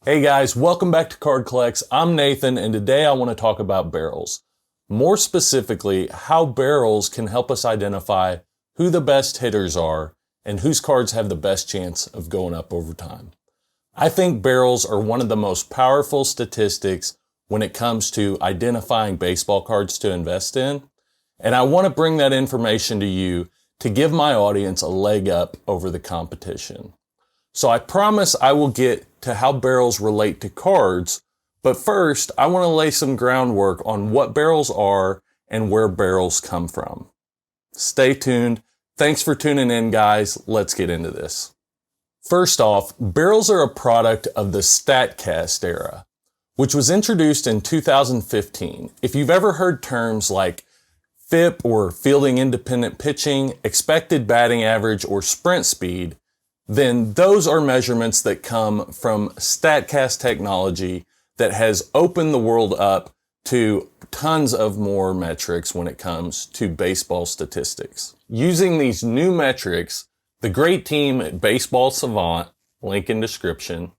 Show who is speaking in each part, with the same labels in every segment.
Speaker 1: Hey guys, welcome back to Card Collex. I'm Nathan, and today I want to talk about barrels. More specifically, how barrels can help us identify who the best hitters are and whose cards have the best chance of going up over time. I think barrels are one of the most powerful statistics when it comes to identifying baseball cards to invest in, and I want to bring that information to you to give my audience a leg up over the competition. So I promise I will get to how barrels relate to cards, but first I want to lay some groundwork on what barrels are and where barrels come from. Stay tuned. Thanks for tuning in, guys. Let's get into this. First off, barrels are a product of the StatCast era, which was introduced in 2015. If you've ever heard terms like FIP or fielding independent pitching, expected batting average, or sprint speed, then those are measurements that come from StatCast technology that has opened the world up to tons of more metrics when it comes to baseball statistics. Using these new metrics, the great team at Baseball Savant, link in description,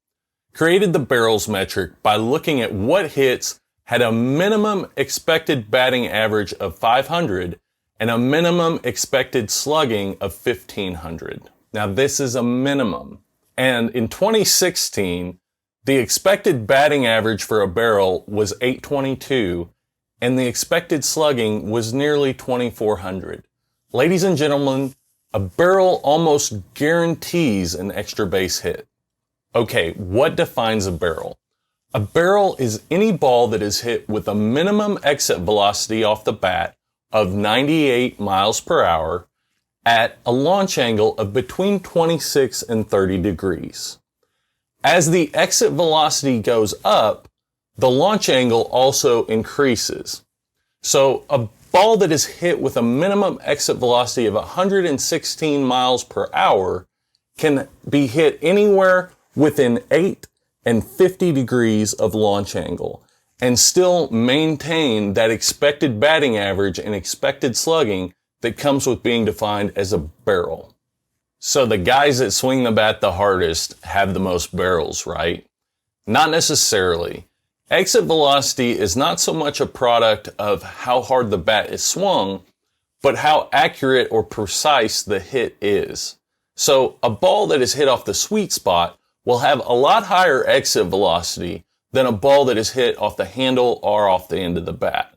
Speaker 1: created the barrels metric by looking at what hits had a minimum expected batting average of 500 and a minimum expected slugging of 1500. Now this is a minimum. And in 2016, the expected batting average for a barrel was 822 and the expected slugging was nearly 2400. Ladies and gentlemen, a barrel almost guarantees an extra base hit. Okay, what defines a barrel? A barrel is any ball that is hit with a minimum exit velocity off the bat of 98 miles per hour at a launch angle of between 26 and 30 degrees. As the exit velocity goes up, the launch angle also increases. So a ball that is hit with a minimum exit velocity of 116 miles per hour can be hit anywhere within 8 and 50 degrees of launch angle and still maintain that expected batting average and expected slugging that comes with being defined as a barrel. So the guys that swing the bat the hardest have the most barrels, right? Not necessarily. Exit velocity is not so much a product of how hard the bat is swung, but how accurate or precise the hit is. So a ball that is hit off the sweet spot will have a lot higher exit velocity than a ball that is hit off the handle or off the end of the bat.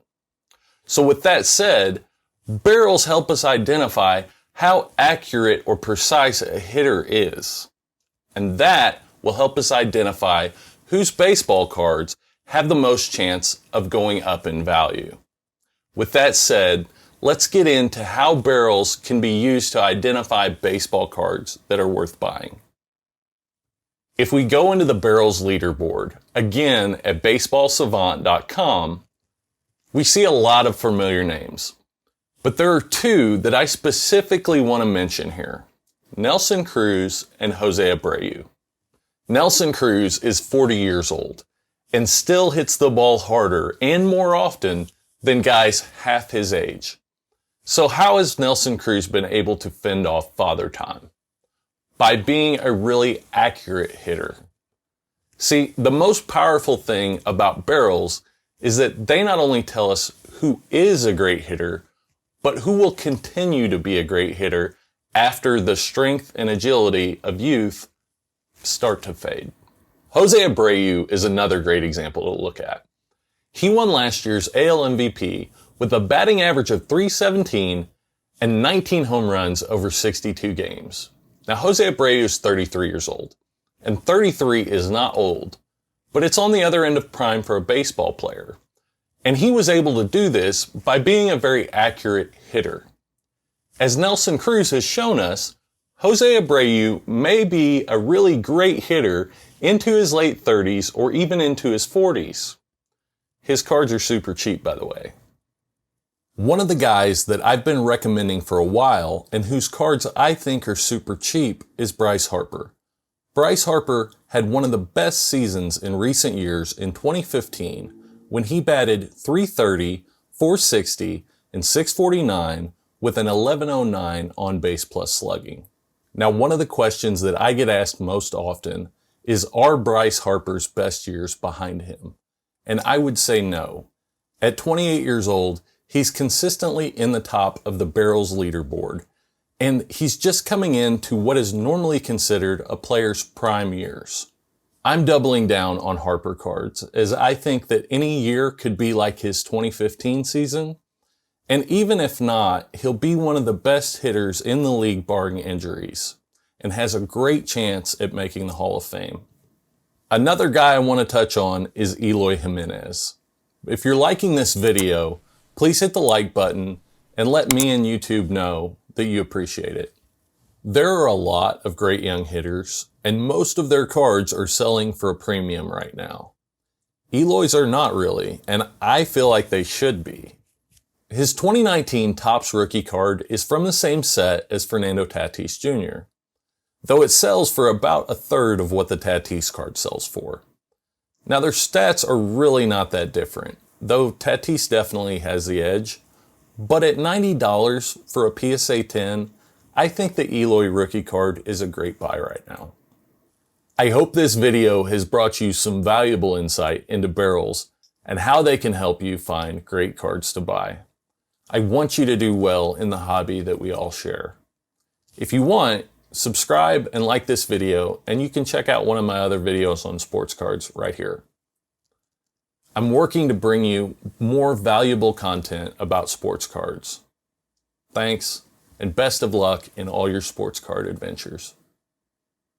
Speaker 1: So with that said, barrels help us identify how accurate or precise a hitter is. And that will help us identify whose baseball cards have the most chance of going up in value. With that said, let's get into how barrels can be used to identify baseball cards that are worth buying. If we go into the barrels leaderboard, again at baseballsavant.com, we see a lot of familiar names. But there are two that I specifically want to mention here: Nelson Cruz and Jose Abreu. Nelson Cruz is 40 years old and still hits the ball harder and more often than guys half his age. So how has Nelson Cruz been able to fend off Father Time? By being a really accurate hitter. See, the most powerful thing about barrels is that they not only tell us who is a great hitter, but who will continue to be a great hitter after the strength and agility of youth start to fade. Jose Abreu is another great example to look at. He won last year's AL MVP with a batting average of .317 and 19 home runs over 62 games. Now, Jose Abreu is 33 years old, and 33 is not old, but it's on the other end of prime for a baseball player. And he was able to do this by being a very accurate hitter. As Nelson Cruz has shown us, Jose Abreu may be a really great hitter into his late 30s or even into his 40s. His cards are super cheap, by the way. One of the guys that I've been recommending for a while and whose cards I think are super cheap is Bryce Harper. Bryce Harper had one of the best seasons in recent years in 2015 when he batted .330, .460, and .649 with an 1109 on base plus slugging. Now, one of the questions that I get asked most often is, are Bryce Harper's best years behind him? And I would say no. At 28 years old, he's consistently in the top of the barrels leaderboard, and he's just coming into what is normally considered a player's prime years. I'm doubling down on Harper cards, as I think that any year could be like his 2015 season, and even if not, he'll be one of the best hitters in the league barring injuries, and has a great chance at making the Hall of Fame. Another guy I want to touch on is Eloy Jimenez. If you're liking this video, please hit the like button and let me and YouTube know that you appreciate it. There are a lot of great young hitters, and most of their cards are selling for a premium right now. Eloy's are not really, and I feel like they should be. His 2019 Topps rookie card is from the same set as Fernando Tatis Jr., though it sells for about a third of what the Tatis card sells for. Now their stats are really not that different, though Tatis definitely has the edge, but at $90 for a PSA 10, I think the Eloy rookie card is a great buy right now. I hope this video has brought you some valuable insight into barrels and how they can help you find great cards to buy. I want you to do well in the hobby that we all share. If you want, subscribe and like this video, and you can check out one of my other videos on sports cards right here. I'm working to bring you more valuable content about sports cards. Thanks, and best of luck in all your sports card adventures.